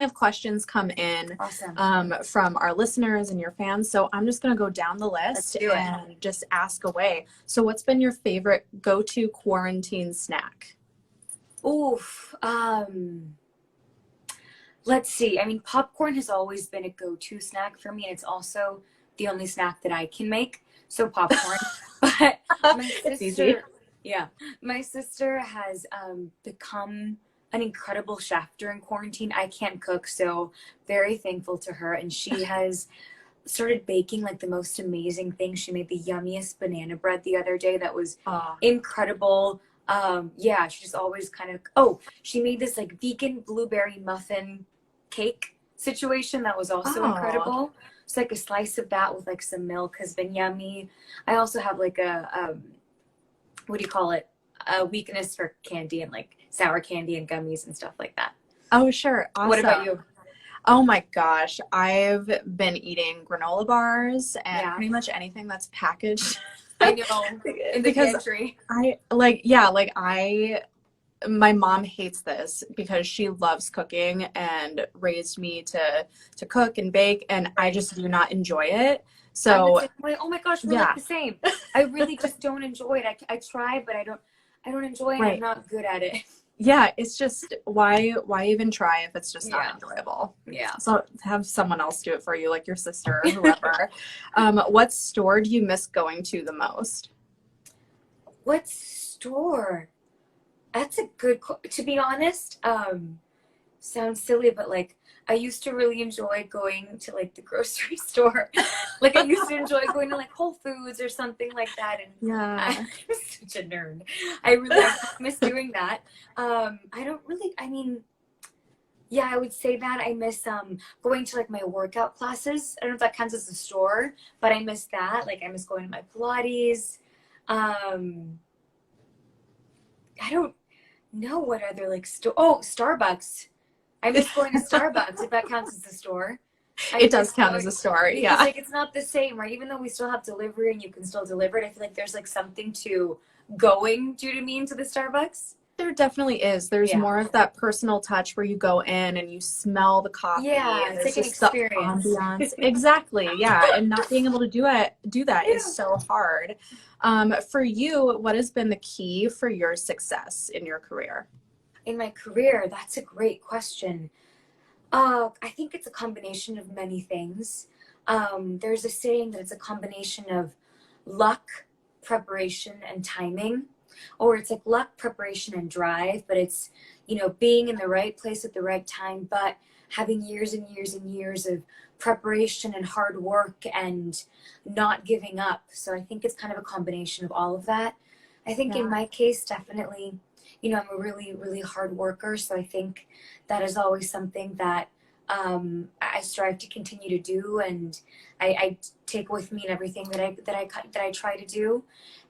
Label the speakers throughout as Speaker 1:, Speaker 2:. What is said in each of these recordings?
Speaker 1: of questions come in
Speaker 2: Awesome.
Speaker 1: from our listeners and your fans. So I'm just going to go down the
Speaker 2: Let's
Speaker 1: list
Speaker 2: do it.
Speaker 1: and just ask away. So what's been your favorite go-to quarantine snack?
Speaker 2: Oof. Let's see. I mean, popcorn has always been a go-to snack for me, and it's also the only snack that I can make. So popcorn. But my
Speaker 1: It's easy.
Speaker 2: sister, yeah, my sister has become an incredible chef during quarantine. I can't cook, so very thankful to her. And she has started baking like the most amazing things. She made the yummiest banana bread the other day that was
Speaker 1: Oh,
Speaker 2: incredible. Yeah, she just always kind of, oh, she made this like vegan blueberry muffin cake situation that was also
Speaker 1: oh,
Speaker 2: incredible. It's like a slice of that with like some milk has been yummy. I also have like a what do you call it? A weakness for candy and like sour candy and gummies and stuff like that.
Speaker 1: oh, sure.
Speaker 2: What about
Speaker 1: Awesome.
Speaker 2: you?
Speaker 1: Oh my gosh. I've been eating granola bars and
Speaker 2: Yeah,
Speaker 1: pretty much anything that's packaged
Speaker 2: I know. In the
Speaker 1: because
Speaker 2: pantry.
Speaker 1: my mom hates this because she loves cooking and raised me to cook and bake, and I
Speaker 2: Right.
Speaker 1: just do not enjoy it.
Speaker 2: I'm the
Speaker 1: So,
Speaker 2: same way. Oh my gosh, we're like
Speaker 1: yeah,
Speaker 2: the same. I really just don't enjoy it. I try, but I don't enjoy it and I'm
Speaker 1: right.
Speaker 2: not good at it.
Speaker 1: Yeah, it's just why even try if it's just not
Speaker 2: Yeah.
Speaker 1: enjoyable?
Speaker 2: Yeah.
Speaker 1: So have someone else do it for you, like your sister or whoever. What store do you miss going to the most?
Speaker 2: What store? That's a to be honest, sounds silly, but like I used to really enjoy going to like the grocery store. Like I used to enjoy going to like Whole Foods or something like that. And
Speaker 1: Yeah.
Speaker 2: I'm such a nerd. I miss doing that. I don't really, I mean, yeah, I would say that I miss going to like my workout classes. I don't know if that counts as a store, but I miss that. Like I miss going to my Pilates. Um, I don't know what other like Starbucks. I miss going to Starbucks if that counts as a store. I
Speaker 1: It does
Speaker 2: miss
Speaker 1: count as
Speaker 2: going
Speaker 1: a store.
Speaker 2: because
Speaker 1: Yeah.
Speaker 2: like it's not the same, right? Even though we still have delivery and you can still deliver it, I feel like there's like something to going, do you know what I mean, to the Starbucks?
Speaker 1: There definitely is. There's
Speaker 2: Yeah.
Speaker 1: more of that personal touch where you go in and you smell the coffee
Speaker 2: Yeah,
Speaker 1: and
Speaker 2: it's
Speaker 1: there's
Speaker 2: like an
Speaker 1: just the
Speaker 2: experience.
Speaker 1: ambiance. Exactly. Yeah. And not being able to do that is
Speaker 2: Yeah.
Speaker 1: so hard. For you, what has been the key for your success in your career?
Speaker 2: In my career, that's a great question. I think it's a combination of many things. There's a saying that it's a combination of luck, preparation, and timing. Or it's like luck, preparation, and drive, but it's, being in the right place at the right time, but having years and years and years of preparation and hard work and not giving up. So I think it's kind of a combination of all of that. I think in
Speaker 1: Yeah.
Speaker 2: my case, definitely, I'm a really, really hard worker. So I think that is always something that I strive to continue to do, and I take with me in everything that I try to do.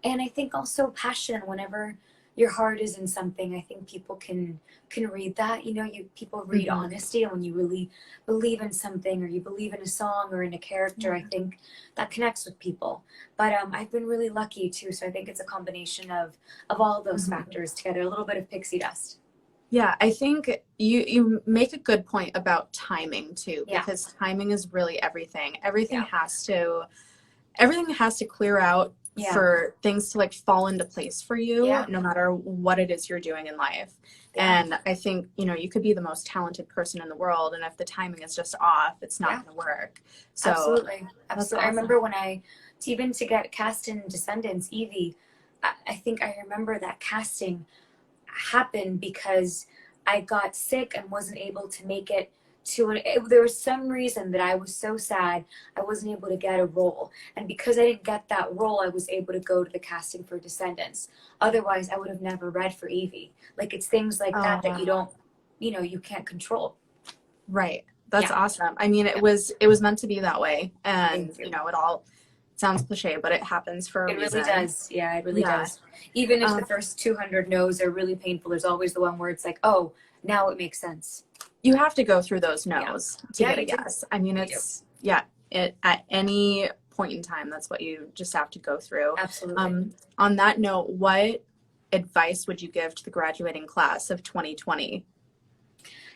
Speaker 2: And I think also passion. Whenever your heart is in something, I think people can read that. People read
Speaker 1: Hmm.
Speaker 2: honesty, and when you really believe in something, or you believe in a song or in a character, I think that connects with people. But I've been really lucky too, so I think it's a combination of all those
Speaker 1: Mhm.
Speaker 2: factors together. A little bit of pixie dust.
Speaker 1: Yeah, I think you make a good point about timing too,
Speaker 2: Yeah,
Speaker 1: because timing is really everything.
Speaker 2: yeah,
Speaker 1: Everything has to clear out
Speaker 2: yeah,
Speaker 1: for things to like fall into place for you,
Speaker 2: yeah,
Speaker 1: no matter what it is you're doing in life.
Speaker 2: yeah.
Speaker 1: And I think, you could be the most talented person in the world, and if the timing is just off, it's not
Speaker 2: Yeah.
Speaker 1: going to work. So
Speaker 2: Absolutely.
Speaker 1: that's
Speaker 2: Absolutely. I
Speaker 1: awesome.
Speaker 2: remember when even to get cast in Descendants, Evie, I think I remember that casting happened because I got sick and wasn't able to make it there was some reason that I was so sad I wasn't able to get a role. And because I didn't get that role, I was able to go to the casting for Descendants. Otherwise, I would have never read for Evie. Like it's things like
Speaker 1: Oh,
Speaker 2: that you
Speaker 1: wow.
Speaker 2: don't, you can't control.
Speaker 1: Right. That's
Speaker 2: Yeah.
Speaker 1: awesome. I mean,
Speaker 2: Yeah.
Speaker 1: it was meant to be that way. And,
Speaker 2: Thank you.
Speaker 1: it all sounds cliche, but it happens for a
Speaker 2: It really
Speaker 1: reason.
Speaker 2: does. Yeah, it really
Speaker 1: Yeah.
Speaker 2: does. Even if the
Speaker 1: Um,
Speaker 2: first 200 no's are really painful, there's always the one where it's like, oh, now it makes sense.
Speaker 1: you have to go through those
Speaker 2: Yeah.
Speaker 1: no's to
Speaker 2: Yeah,
Speaker 1: get a
Speaker 2: you do.
Speaker 1: yes. I mean,
Speaker 2: You do.
Speaker 1: at any point in time, that's what you just have to go through.
Speaker 2: Absolutely.
Speaker 1: On that note, what advice would you give to the graduating class of 2020?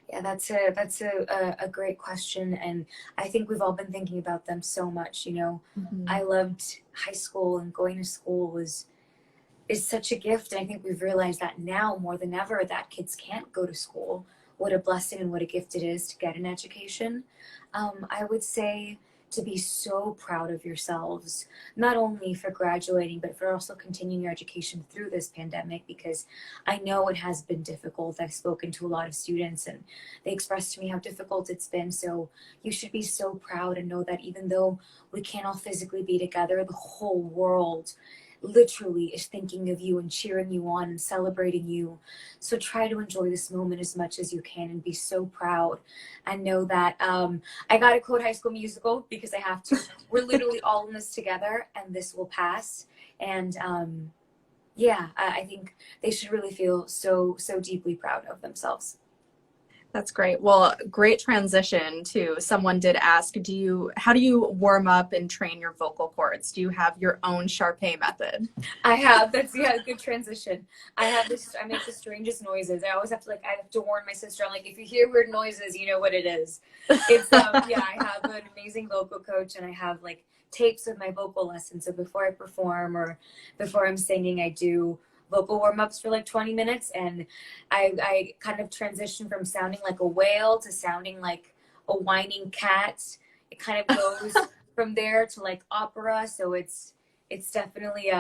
Speaker 2: Yeah, that's a great question, and I think we've all been thinking about them so much. You know,
Speaker 1: Hmm.
Speaker 2: I loved high school, and going to school was is such a gift, and I think we've realized that now more than ever that kids can't go to school. What a blessing and what a gift it is to get an education. I would say to be so proud of yourselves, not only for graduating, but for also continuing your education through this pandemic, because I know it has been difficult. I've spoken to a lot of students and they expressed to me how difficult it's been. So you should be so proud and know that even though we can't all physically be together, the whole world literally is thinking of you and cheering you on and celebrating you. So try to enjoy this moment as much as you can and be so proud. And know that I got to quote High School Musical because I have to. We're literally all in this together, and this will pass. And yeah, I think they should really feel so deeply proud of themselves.
Speaker 1: That's great. Well, great transition to someone did ask, how do you warm up and train your vocal cords? Do you have your own Sharpay method?
Speaker 2: I have. That's yeah, good transition. I have this. I make the strangest noises. I always have to like. I have to warn my sister. I'm like, if you hear weird noises, you know what it is. It's yeah. I have an amazing vocal coach, and I have like tapes of my vocal lessons. So before I perform or before I'm singing, I do vocal warm ups for like 20 minutes, and I kind of transition from sounding like a whale to sounding like a whining cat. It kind of goes from there to like opera. So it's definitely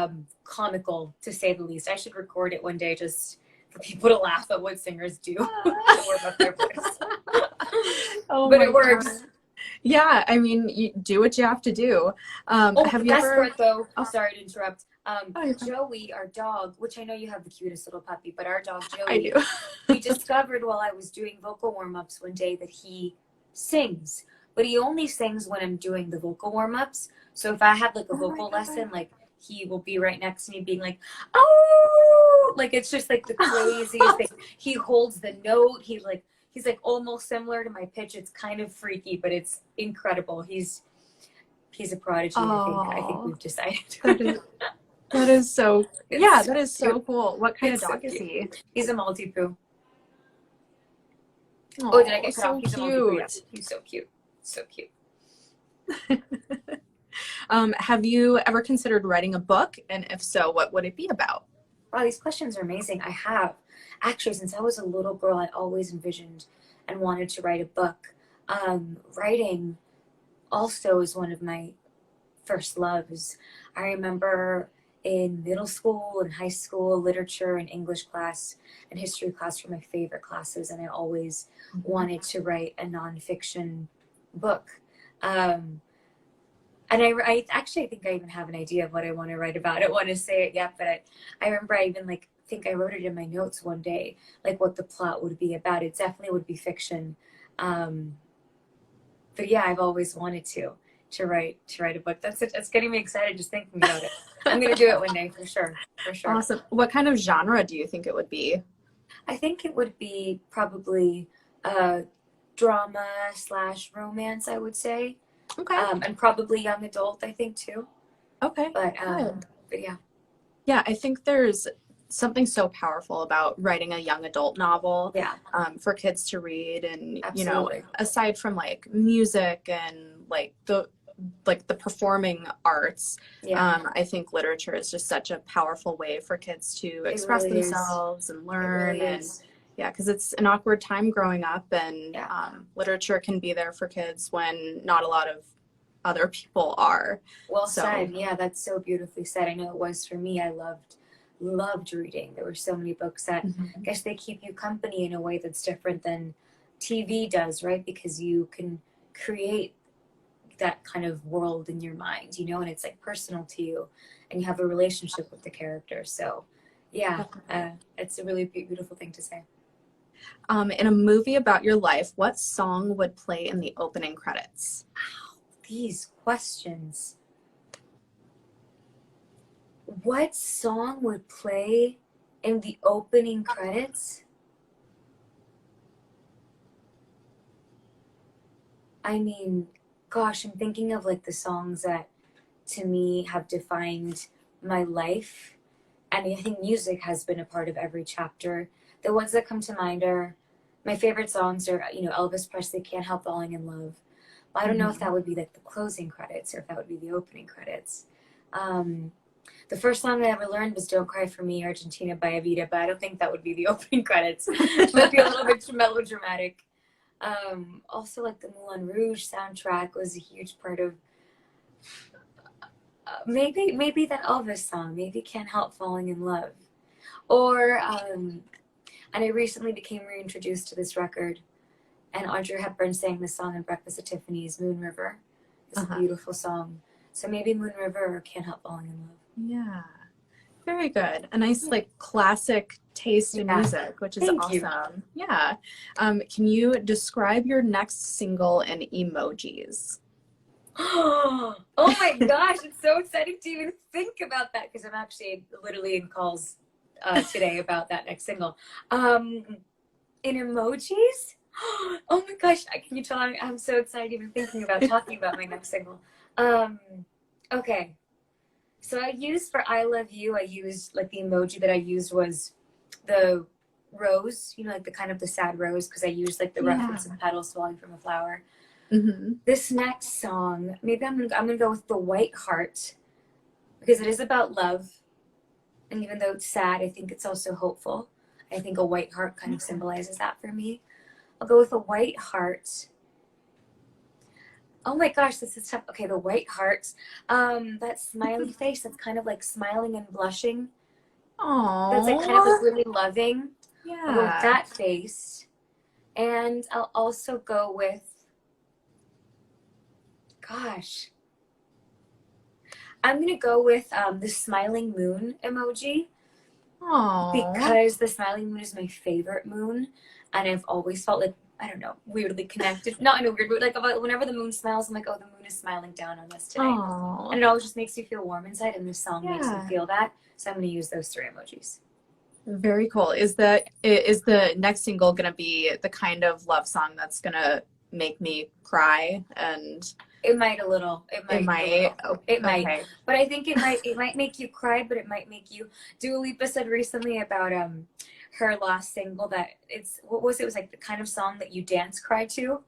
Speaker 2: comical to say the least. I should record it one day just for people to laugh at what singers do to warm up their voice.
Speaker 1: Oh
Speaker 2: But
Speaker 1: my
Speaker 2: it
Speaker 1: God.
Speaker 2: works.
Speaker 1: Yeah, I mean, you do what you have to do.
Speaker 2: Oh,
Speaker 1: Have
Speaker 2: the
Speaker 1: you
Speaker 2: best
Speaker 1: ever?
Speaker 2: part though,
Speaker 1: Oh,
Speaker 2: sorry to interrupt.
Speaker 1: you're fine.
Speaker 2: Joey, our dog, which I know you have the cutest little puppy, but our dog
Speaker 1: I do.
Speaker 2: Joey, we discovered while I was doing vocal warm ups one day that he sings, but he only sings when I'm doing the vocal warm ups. So if I have like a
Speaker 1: Oh my
Speaker 2: vocal
Speaker 1: God.
Speaker 2: lesson, like he will be right next to me being like, oh, like it's just like the craziest thing. He holds the note. He's like almost similar to my pitch. It's kind of freaky, but it's incredible. He's a prodigy. I think
Speaker 1: Oh,
Speaker 2: we've decided.
Speaker 1: that is that is so, yeah,
Speaker 2: It's
Speaker 1: that is so
Speaker 2: cute.
Speaker 1: cool. What kind of
Speaker 2: It's so
Speaker 1: dog is
Speaker 2: cute.
Speaker 1: he?
Speaker 2: He's a Maltipoo. Oh, did I
Speaker 1: Oh,
Speaker 2: get cut off?
Speaker 1: so
Speaker 2: He's a Maltipoo. Yeah,
Speaker 1: cute.
Speaker 2: he's so cute. So cute.
Speaker 1: Have you ever considered writing a book? And if so, what would it be about?
Speaker 2: Wow, these questions are amazing. I have actually, since I was a little girl, I always envisioned and wanted to write a book. Writing also is one of my first loves. I remember in middle school and high school, literature and English class and history class were my favorite classes, and I always
Speaker 1: Mhm.
Speaker 2: wanted to write a nonfiction book. Um, and I actually think I even have an idea of what I want to write about. I don't want to say it yet, but I remember I even like think I wrote it in my notes one day, like what the plot would be about. It definitely would be fiction. Um, but yeah, I've always wanted to write a book. That's getting me excited just thinking about it. I'm gonna do it one day for sure, for sure.
Speaker 1: Awesome. What kind of genre do you think it would be?
Speaker 2: I think it would be probably drama slash romance. I would say,
Speaker 1: Okay.
Speaker 2: and probably young adult. I think too.
Speaker 1: Okay.
Speaker 2: But
Speaker 1: Good.
Speaker 2: but yeah,
Speaker 1: Yeah, I think there's something so powerful about writing a young adult novel
Speaker 2: yeah,
Speaker 1: for kids to read. And,
Speaker 2: absolutely.
Speaker 1: aside from like music and like the performing arts,
Speaker 2: Yeah,
Speaker 1: I think literature is just such a powerful way for kids to
Speaker 2: it
Speaker 1: express
Speaker 2: really is.
Speaker 1: themselves and
Speaker 2: It
Speaker 1: learn.
Speaker 2: really
Speaker 1: And
Speaker 2: is.
Speaker 1: yeah, because it's an awkward time growing up, and
Speaker 2: Yeah.
Speaker 1: literature can be there for kids when not a lot of other people are.
Speaker 2: Well
Speaker 1: So,
Speaker 2: said. Yeah, that's so beautifully said. I know it was for me. I loved reading. There were so many books that I
Speaker 1: mhm.
Speaker 2: guess they keep you company in a way that's different than TV does, right? Because you can create that kind of world in your mind, and it's like personal to you and you have a relationship with the character. So, yeah, it's a really beautiful thing to say.
Speaker 1: In a movie about your life, what song would play in the opening credits?
Speaker 2: These questions. What song would play in the opening credits? I mean, gosh, I'm thinking of like the songs that to me have defined my life. And I think music has been a part of every chapter. The ones that come to mind are My favorite songs are, you know, Elvis Presley, Can't Help Falling in Love. I don't know if
Speaker 1: Mhm.
Speaker 2: that would be like the closing credits or if that would be the opening credits. Um, the first song I ever learned was Don't Cry For Me, Argentina by Evita, but I don't think that would be the opening credits. It might be a little bit melodramatic. Also, like the Moulin Rouge soundtrack was a huge part of maybe that Elvis song, maybe Can't Help Falling in Love. Or, and I recently became reintroduced to this record, and Audrey Hepburn sang the song in Breakfast at Tiffany's, Moon River. It's a
Speaker 1: Uh-huh.
Speaker 2: beautiful song. So maybe Moon River or Can't Help Falling in Love.
Speaker 1: Yeah. Very good. A nice like classic taste in
Speaker 2: Yeah,
Speaker 1: music, which is
Speaker 2: thank you.
Speaker 1: awesome. Yeah. Can you describe your next single in emojis?
Speaker 2: Oh my gosh, it's so exciting to even think about that because I'm actually literally in calls today about that next single. Um, in emojis? Oh my gosh, can you tell I'm so excited even thinking about talking about my next single. Um, okay, so I used for I Love You, I used like the emoji that I used was the rose, you know, like the kind of the sad rose because I used like the
Speaker 1: Yeah.
Speaker 2: reference of petals falling from a flower.
Speaker 1: Hmm.
Speaker 2: This next song, maybe I'm gonna go with the White Heart because it is about love, and even though it's sad, I think it's also hopeful. I think a white heart kind of symbolizes that for me. I'll go with a white heart. Oh my gosh, this is tough. Okay, the white heart. That smiley face that's kind of like smiling and blushing. That's like kind of like
Speaker 1: Oh,
Speaker 2: really loving. I'll go with
Speaker 1: yeah.
Speaker 2: that face. And I'll also go with, gosh, I'm gonna go with the smiling moon emoji
Speaker 1: Oh,
Speaker 2: because the smiling moon is my favorite moon, and I've always felt like I don't know, weirdly connected. Not in a weird way, like whenever the moon smiles, I'm like, oh, the moon is smiling down on us today,
Speaker 1: oh,
Speaker 2: and it always just makes you feel warm inside. And this song makes me
Speaker 1: yeah.
Speaker 2: feel that, so I'm gonna use those three emojis.
Speaker 1: Very cool. Is the next single gonna be the kind of love song that's gonna make me cry? And
Speaker 2: It might a little. It
Speaker 1: it
Speaker 2: might a
Speaker 1: might.
Speaker 2: little.
Speaker 1: Oh,
Speaker 2: It might.
Speaker 1: okay.
Speaker 2: But I think it might make you cry, but it might make you. Dua Lipa said recently about her last single that it's what was it? It was like the kind of song that you dance cry to.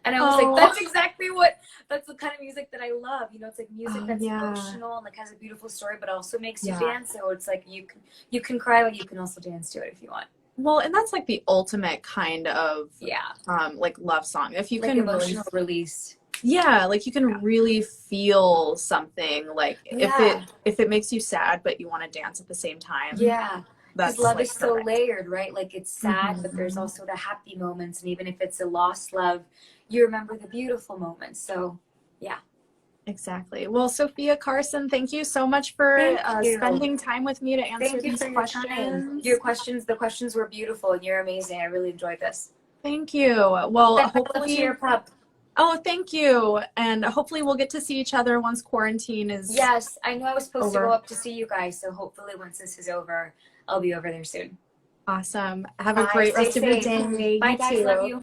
Speaker 2: And I was like,
Speaker 1: Oh,
Speaker 2: that's exactly what that's the kind of music that I love. You know, it's like music
Speaker 1: oh
Speaker 2: that's
Speaker 1: yeah.
Speaker 2: emotional and like has a beautiful story, but also makes you
Speaker 1: Yeah.
Speaker 2: dance. So it's like you can cry, but you can also dance to it if you want.
Speaker 1: Well, and that's like the ultimate kind of
Speaker 2: Yeah.
Speaker 1: like love song. If you
Speaker 2: Like
Speaker 1: can really,
Speaker 2: emotional release.
Speaker 1: yeah, like you can really feel something, like
Speaker 2: Yeah.
Speaker 1: if it makes you sad but you want to dance at the same time,
Speaker 2: Yeah, because
Speaker 1: that's
Speaker 2: love
Speaker 1: like
Speaker 2: is so
Speaker 1: perfect.
Speaker 2: layered, right? Like it's sad, but there's
Speaker 1: Hmm.
Speaker 2: also the happy moments. And even if it's a lost love, you remember the beautiful moments. So, yeah.
Speaker 1: Exactly. Well, Sophia Carson, thank you so much for
Speaker 2: Thank you.
Speaker 1: spending time with me to answer
Speaker 2: Thank you
Speaker 1: these
Speaker 2: for your time. Your
Speaker 1: questions.
Speaker 2: questions, the questions were beautiful and you're amazing. I really enjoyed this.
Speaker 1: Thank you. Well,
Speaker 2: Send my love to
Speaker 1: hopefully,
Speaker 2: your pup.
Speaker 1: oh, thank you. And hopefully we'll get to see each other once quarantine is
Speaker 2: Yes, I know I was supposed to go
Speaker 1: over.
Speaker 2: up to see you guys. So hopefully once this is over, I'll be over there soon.
Speaker 1: Awesome. Have a
Speaker 2: Bye.
Speaker 1: great
Speaker 2: Stay
Speaker 1: rest of your
Speaker 2: safe.
Speaker 1: day.
Speaker 2: Bye,
Speaker 1: You
Speaker 2: guys. Love
Speaker 1: too.
Speaker 2: you.